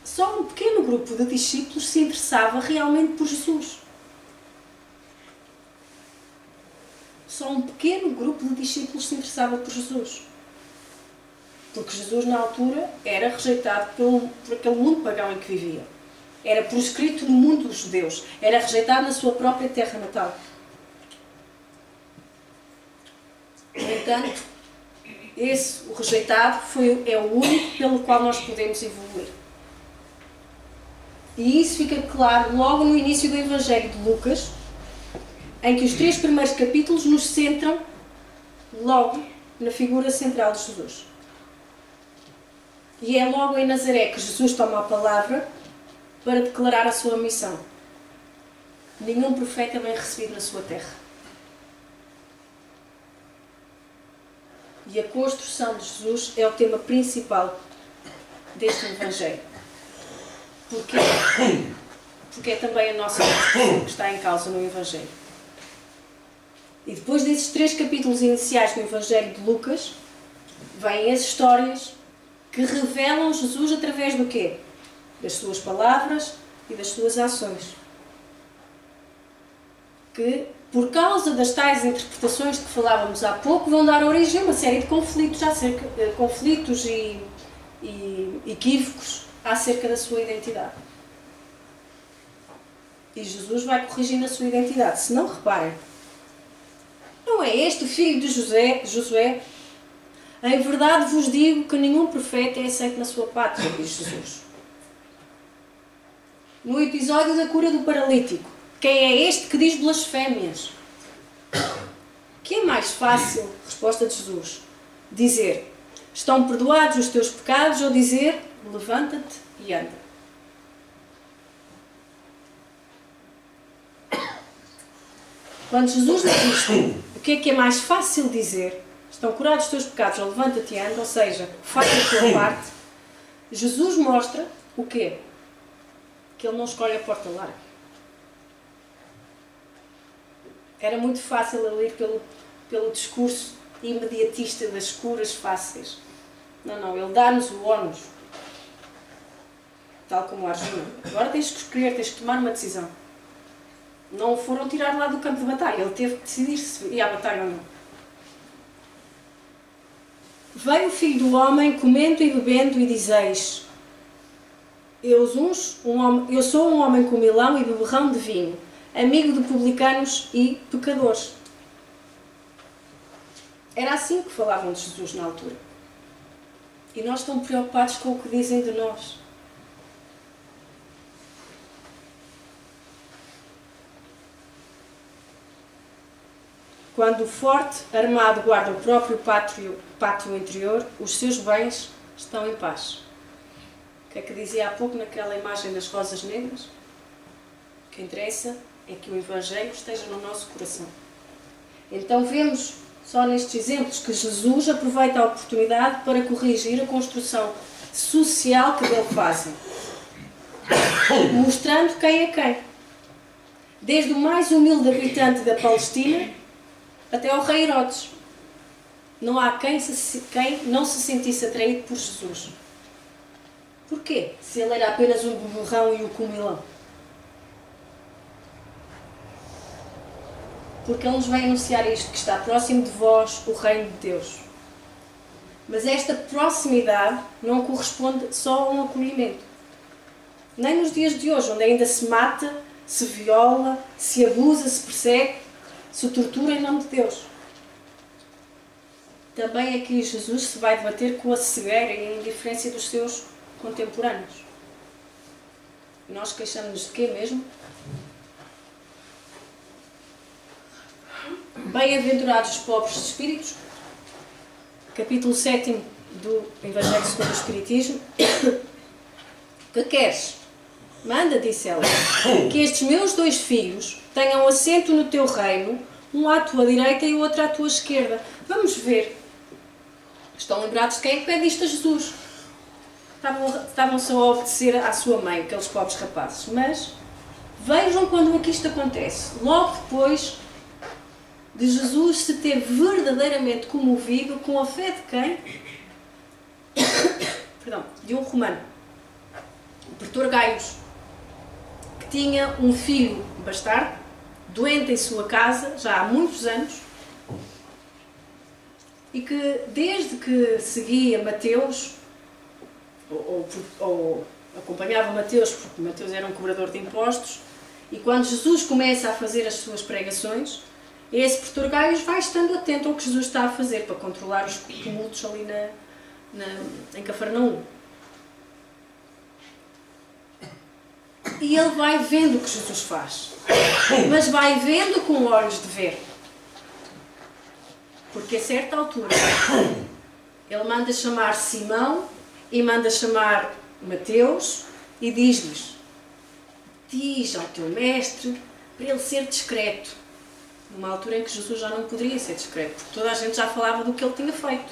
só um pequeno grupo de discípulos se interessava realmente por Jesus. Só um pequeno grupo de discípulos se interessava por Jesus. Porque Jesus, na altura, era rejeitado por aquele mundo pagão em que vivia. Era proscrito no mundo dos judeus. Era rejeitado na sua própria terra natal. No entanto, o rejeitado é o único pelo qual nós podemos evoluir. E isso fica claro logo no início do Evangelho de Lucas, em que os 3 primeiros capítulos nos centram logo na figura central de Jesus. E é logo em Nazaré que Jesus toma a palavra para declarar a sua missão. Nenhum profeta é bem recebido na sua terra. E a construção de Jesus é o tema principal deste Evangelho. Porquê? Porque é também a nossa construção que está em causa no Evangelho. E depois desses 3 capítulos iniciais do Evangelho de Lucas, vêm as histórias que revelam Jesus através do quê? Das suas palavras e das suas ações. Que, por causa das tais interpretações de que falávamos há pouco, vão dar origem a uma série de conflitos e equívocos acerca da sua identidade. E Jesus vai corrigindo a sua identidade. Se não, reparem, não é este o filho de Josué? Em verdade vos digo que nenhum profeta é aceito na sua pátria, diz Jesus. No episódio da cura do paralítico, quem é este que diz blasfémias? Que é mais fácil, resposta de Jesus, dizer: estão perdoados os teus pecados, ou dizer: levanta-te e anda? Quando Jesus diz isto, o que é mais fácil dizer? Estão curados os teus pecados, ou levanta-te e anda, ou seja, faz a tua parte. Jesus mostra o quê? Que ele não escolhe a porta larga. Era muito fácil ali pelo discurso imediatista das curas fáceis. Não, ele dá-nos o ónus. Tal como a Arjuna. Agora tens que escolher, tens que tomar uma decisão. Não o foram tirar lá do campo de batalha. Ele teve que decidir se ia à batalha ou não. Veio o Filho do Homem comendo e bebendo e dizeis: eu sou um homem comilão e beberrão de vinho, amigo de publicanos e pecadores. Era assim que falavam de Jesus na altura. E nós estamos preocupados com o que dizem de nós. Quando o forte armado guarda o próprio pátio interior, os seus bens estão em paz. O que é que dizia há pouco naquela imagem das rosas negras? O que interessa é que o Evangelho esteja no nosso coração. Então vemos, só nestes exemplos, que Jesus aproveita a oportunidade para corrigir a construção social que dele fazem, mostrando quem é quem. Desde o mais humilde habitante da Palestina até ao rei Herodes. Não há quem não se sentisse atraído por Jesus. Porquê? Se ele era apenas um beberrão e um comilão. porque Ele nos vai anunciar isto, que está próximo de vós o reino de Deus. Mas esta proximidade não corresponde só a um acolhimento. Nem nos dias de hoje, onde ainda se mata, se viola, se abusa, se persegue, se tortura em nome de Deus. Também aqui Jesus se vai debater com a cegueira e a indiferença dos seus contemporâneos. E nós queixamos-nos de quê mesmo? Bem-aventurados os pobres de espíritos, capítulo 7 do Evangelho segundo o Espiritismo. Que queres? Manda, disse ela, que estes meus 2 filhos tenham assento no teu reino, um à tua direita e o outro à tua esquerda. Vamos ver. Estão lembrados de quem é que pede isto a Jesus? Estavam só a obedecer à sua mãe, aqueles pobres rapazes. Mas vejam quando é que isto acontece. Logo depois de Jesus se ter verdadeiramente comovido com a fé de quem? Perdão, de um romano, o pretor Gaius, que tinha um filho bastardo, doente em sua casa, já há muitos anos, e que desde que seguia Mateus, ou acompanhava Mateus, porque Mateus era um cobrador de impostos, e quando Jesus começa a fazer as suas pregações, esse pretor Gaius vai estando atento ao que Jesus está a fazer para controlar os tumultos ali em Cafarnaum. E ele vai vendo o que Jesus faz, mas vai vendo com olhos de ver. Porque a certa altura ele manda chamar Simão e manda chamar Mateus e diz-lhes: diz ao teu mestre para ele ser discreto. Numa altura em que Jesus já não poderia ser discreto, porque toda a gente já falava do que ele tinha feito.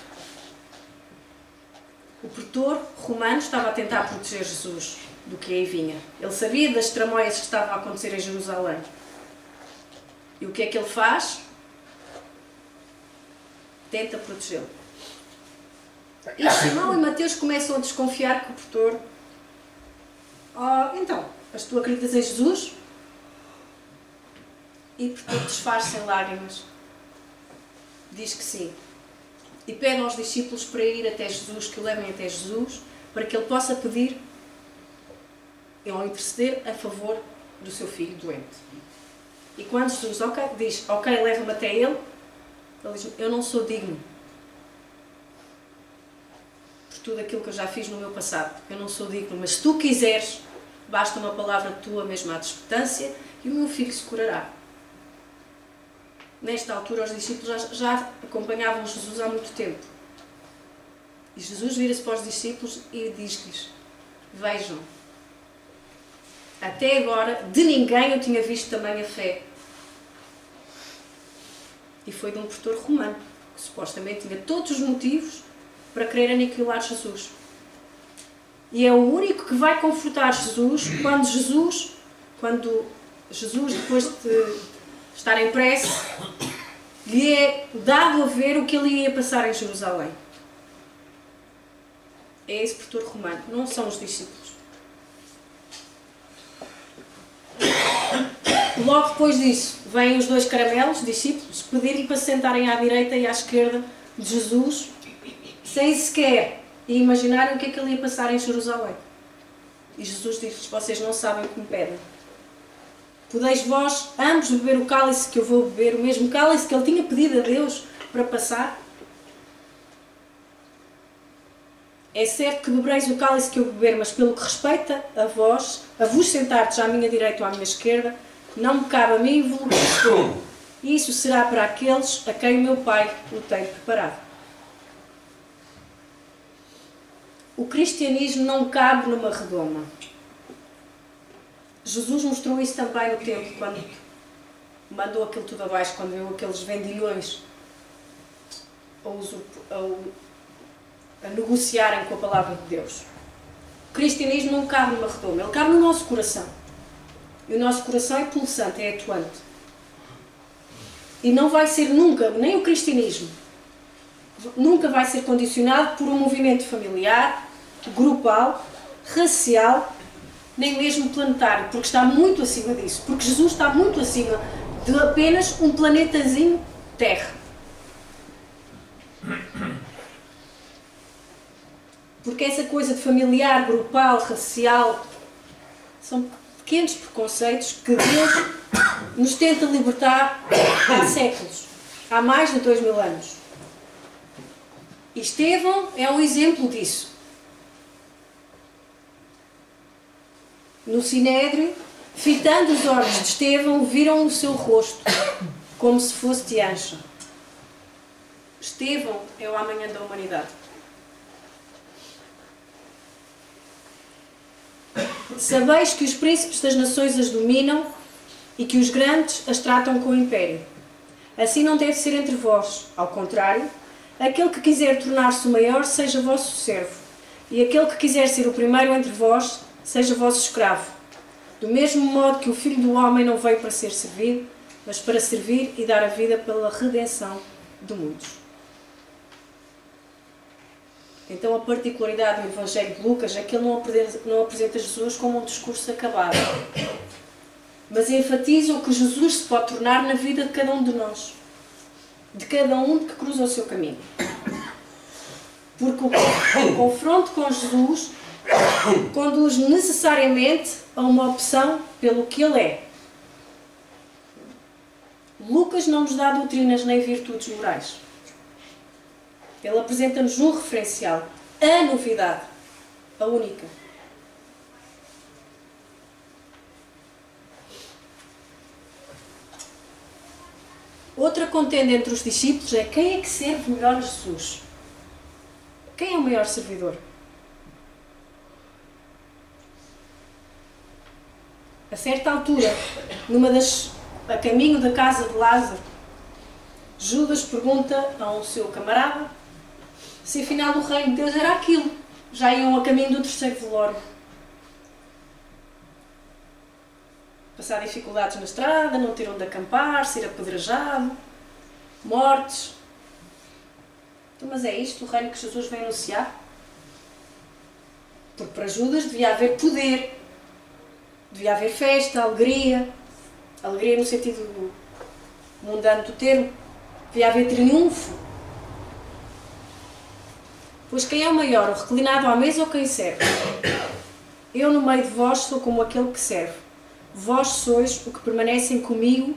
O pretor romano estava a tentar proteger Jesus do que aí vinha. Ele sabia das tramóias que estavam a acontecer em Jerusalém. E o que é que ele faz? Tenta protegê-lo. E Simão e Mateus começam a desconfiar que o pretor... então, mas tu acreditas em Jesus? E o pretor desfaz-se em lágrimas. Diz que sim. E pede aos discípulos para ir até Jesus, que o levem até Jesus, para que ele possa pedir ou interceder a favor do seu filho doente. E quando Jesus diz, ok, leva-me até ele diz, eu não sou digno por tudo aquilo que eu já fiz no meu passado. Eu não sou digno, mas se tu quiseres, basta uma palavra tua mesmo à distância e o meu filho se curará. Nesta altura, os discípulos já acompanhavam Jesus há muito tempo. E Jesus vira-se para os discípulos e diz-lhes: vejam, até agora de ninguém eu tinha visto tamanha fé. E foi de um pretor romano, que supostamente tinha todos os motivos para querer aniquilar Jesus. E é o único que vai confortar Jesus quando Jesus, depois de estar em prece, lhe é dado a ver o que ele ia passar em Jerusalém. É esse pretor romano, não são os discípulos. Logo depois disso, vêm os 2 caramelos, discípulos, pedir-lhe para se sentarem à direita e à esquerda de Jesus, sem sequer imaginarem o que é que ele ia passar em Jerusalém. E Jesus diz-lhes: vocês não sabem o que me pedem. Podeis vós ambos beber o cálice que eu vou beber, o mesmo cálice que ele tinha pedido a Deus para passar? É certo que bebereis o cálice que eu beber, mas pelo que respeita a vós, a vos sentardes à minha direita ou à minha esquerda, não me cabe a mim vos escolher. Isso será para aqueles a quem o meu Pai o tem preparado. O cristianismo não cabe numa redoma. Jesus mostrou isso também no templo, quando mandou aquilo tudo abaixo, quando viu aqueles vendilhões a negociarem com a palavra de Deus. O cristianismo não cabe numa redoma, ele cabe no nosso coração. E o nosso coração é pulsante, é atuante. E não vai ser nunca, nem o cristianismo, nunca vai ser condicionado por um movimento familiar, grupal, racial, nem mesmo planetário, porque está muito acima disso. Porque Jesus está muito acima de apenas um planetazinho Terra. Porque essa coisa de familiar, grupal, racial, são pequenos preconceitos que Deus nos tenta libertar há séculos, há mais de 2000 anos. E Estevão é um exemplo disso. No Sinédrio, fitando os olhos de Estevão, viram o seu rosto, como se fosse de anjo. Estevão é o amanhã da humanidade. Sabeis que os príncipes das nações as dominam e que os grandes as tratam com império. Assim não deve ser entre vós. Ao contrário, aquele que quiser tornar-se o maior, seja vosso servo. E aquele que quiser ser o primeiro entre vós, seja vosso escravo. Do mesmo modo que o Filho do Homem não veio para ser servido, mas para servir e dar a vida pela redenção de muitos. Então a particularidade do Evangelho de Lucas é que ele não apresenta Jesus como um discurso acabado, mas enfatiza o que Jesus se pode tornar na vida de cada um de nós, de cada um que cruza o seu caminho. Porque o confronto com Jesus conduz necessariamente a uma opção pelo que ele é. Lucas não nos dá doutrinas nem virtudes morais. Ele apresenta-nos um referencial, a novidade, a única. Outra contenda entre os discípulos é quem é que serve melhor a Jesus? Quem é o maior servidor? A certa altura, a caminho da casa de Lázaro, Judas pergunta ao seu camarada se afinal o reino de Deus era aquilo. Já iam a caminho do terceiro velório. Passar dificuldades na estrada, não ter onde acampar, ser apedrejado, mortes. Então, mas é isto o reino que Jesus vem anunciar? Porque para Judas devia haver poder, devia haver festa, alegria no sentido mundano do termo, devia haver triunfo. Pois quem é o maior, o reclinado à mesa ou quem serve? Eu no meio de vós sou como aquele que serve. Vós sois o que permanecem comigo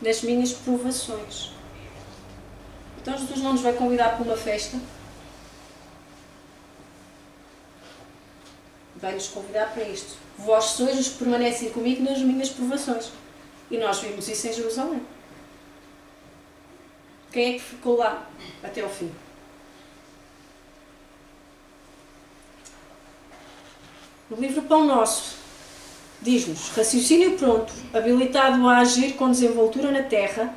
nas minhas provações. Então Jesus não nos vai convidar para uma festa. Vai-nos convidar para isto. Vós sois os que permanecem comigo nas minhas provações. E nós vimos isso em Jerusalém. Quem é que ficou lá até ao fim? No livro Pão Nosso, diz-nos: raciocínio pronto, habilitado a agir com desenvoltura na terra,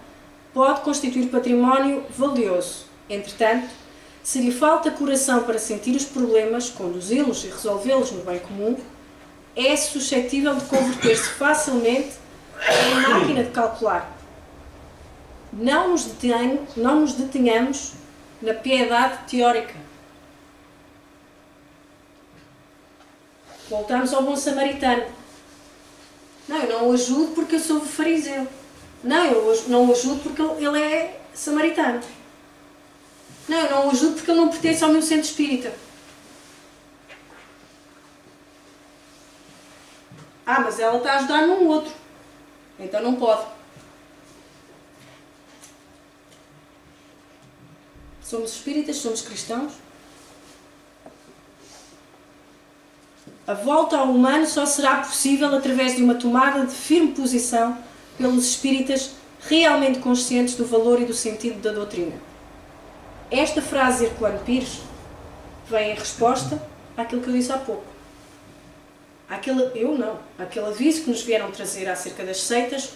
pode constituir património valioso. Entretanto, se lhe falta coração para sentir os problemas, conduzi-los e resolvê-los no bem comum, é suscetível de converter-se facilmente em máquina de calcular. Não nos detenhamos na piedade teórica. Voltamos ao bom samaritano. Não, eu não o ajudo porque eu sou fariseu. Não, eu não o ajudo porque ele é samaritano. Não, eu não o ajudo porque ele não pertence ao meu centro espírita. Ah, mas ela está a ajudar num outro. Então não pode. Somos espíritas, somos cristãos. A volta ao humano só será possível através de uma tomada de firme posição pelos espíritas realmente conscientes do valor e do sentido da doutrina. Esta frase de Herculano Pires vem em resposta àquilo que eu disse há pouco. Aquele aviso que nos vieram trazer acerca das seitas,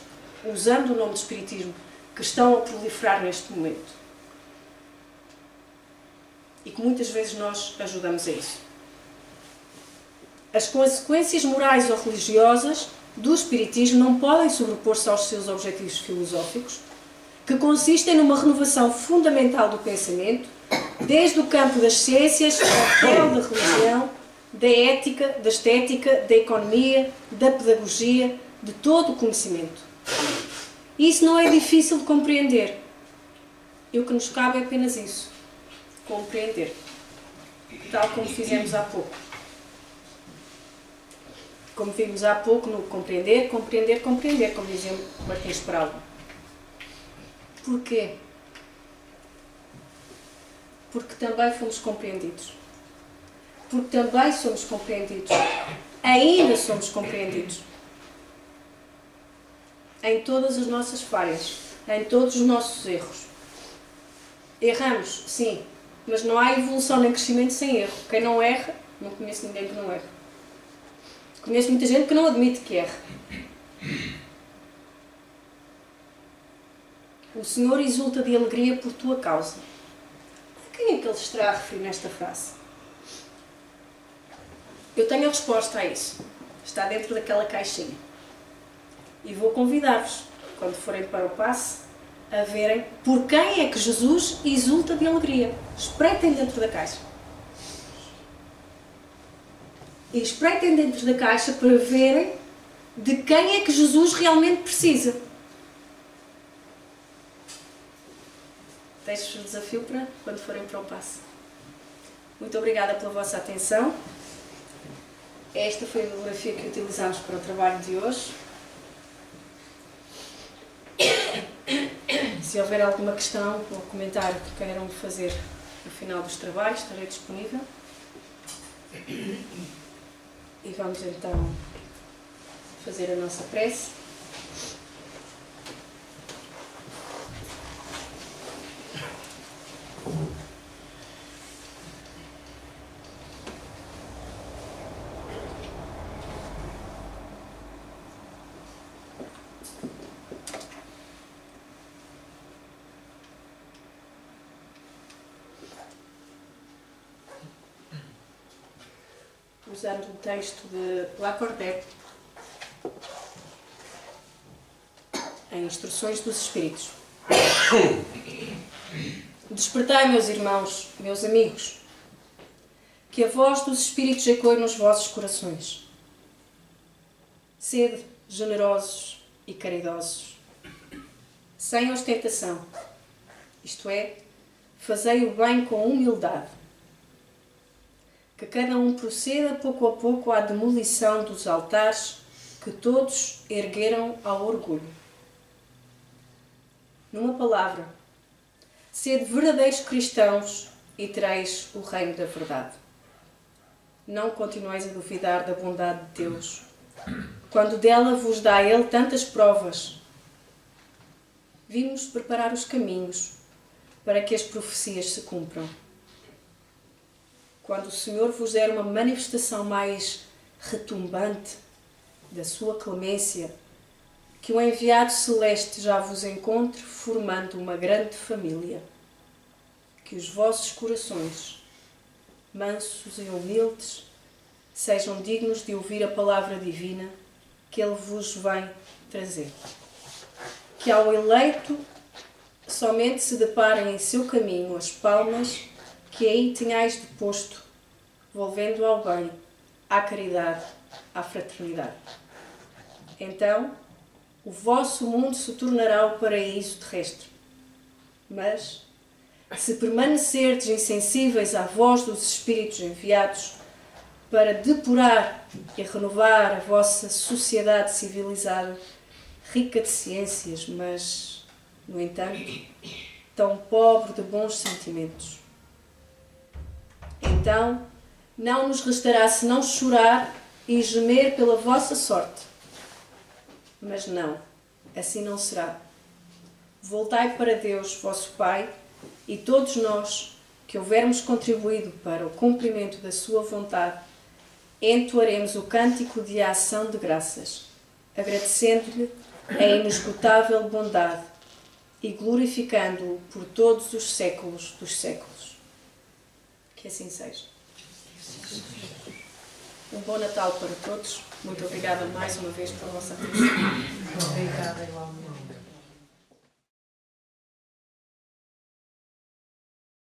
usando o nome de espiritismo, que estão a proliferar neste momento. E que muitas vezes nós ajudamos a isso. As consequências morais ou religiosas do espiritismo não podem sobrepor-se aos seus objetivos filosóficos, que consistem numa renovação fundamental do pensamento, desde o campo das ciências até o da religião, da ética, da estética, da economia, da pedagogia, de todo o conhecimento. E isso não é difícil de compreender. E o que nos cabe é apenas isso. Compreender. Tal como fizemos há pouco. Como vimos há pouco no compreender, compreender, compreender, como dizia Martins Peral. Porquê? Porque também fomos compreendidos. Porque também somos compreendidos. Ainda somos compreendidos. Em todas as nossas falhas, em todos os nossos erros. Erramos, sim, mas não há evolução nem crescimento sem erro. Quem não erra, não conheço ninguém que não erra. Conheço muita gente que não admite que erra. O Senhor exulta de alegria por tua causa. A quem é que ele se estará a referir nesta frase? Eu tenho a resposta a isso. Está dentro daquela caixinha. E vou convidar-vos, quando forem para o passe, a verem por quem é que Jesus exulta de alegria. Espreitem dentro da caixa. E espreitem dentro da caixa para verem de quem é que Jesus realmente precisa. Deixo-vos o desafio para quando forem para o passe. Muito obrigada pela vossa atenção. Esta foi a bibliografia que utilizámos para o trabalho de hoje. Se houver alguma questão ou comentário que queiram fazer no final dos trabalhos, estarei disponível. E vamos então fazer a nossa prece. Usando um texto de Lacordaire, em Instruções dos Espíritos. Despertai, meus irmãos, meus amigos, que a voz dos Espíritos ecoe nos vossos corações. Sede generosos e caridosos, sem ostentação, isto é, fazei o bem com humildade. Que cada um proceda pouco a pouco à demolição dos altares que todos ergueram ao orgulho. Numa palavra, sede verdadeiros cristãos e tereis o reino da verdade. Não continueis a duvidar da bondade de Deus, quando dela vos dá Ele tantas provas. Vimos preparar os caminhos para que as profecias se cumpram. Quando o Senhor vos der uma manifestação mais retumbante da sua clemência, que o enviado celeste já vos encontre formando uma grande família. Que os vossos corações, mansos e humildes, sejam dignos de ouvir a palavra divina que Ele vos vem trazer. Que ao eleito somente se deparem em seu caminho as palmas que aí tenhais deposto, volvendo ao bem, à caridade, à fraternidade. Então, o vosso mundo se tornará o paraíso terrestre. Mas, se permanecerdes insensíveis à voz dos Espíritos enviados para depurar e renovar a vossa sociedade civilizada, rica de ciências, mas, no entanto, tão pobre de bons sentimentos, então, não nos restará senão chorar e gemer pela vossa sorte. Mas não, assim não será. Voltai para Deus, vosso Pai, e todos nós, que houvermos contribuído para o cumprimento da sua vontade, entoaremos o cântico de ação de graças, agradecendo-lhe a inesgotável bondade e glorificando-o por todos os séculos dos séculos. Que assim seja. Um bom Natal para todos. Muito obrigada mais uma vez pela vossa atenção. Obrigada, igualmente.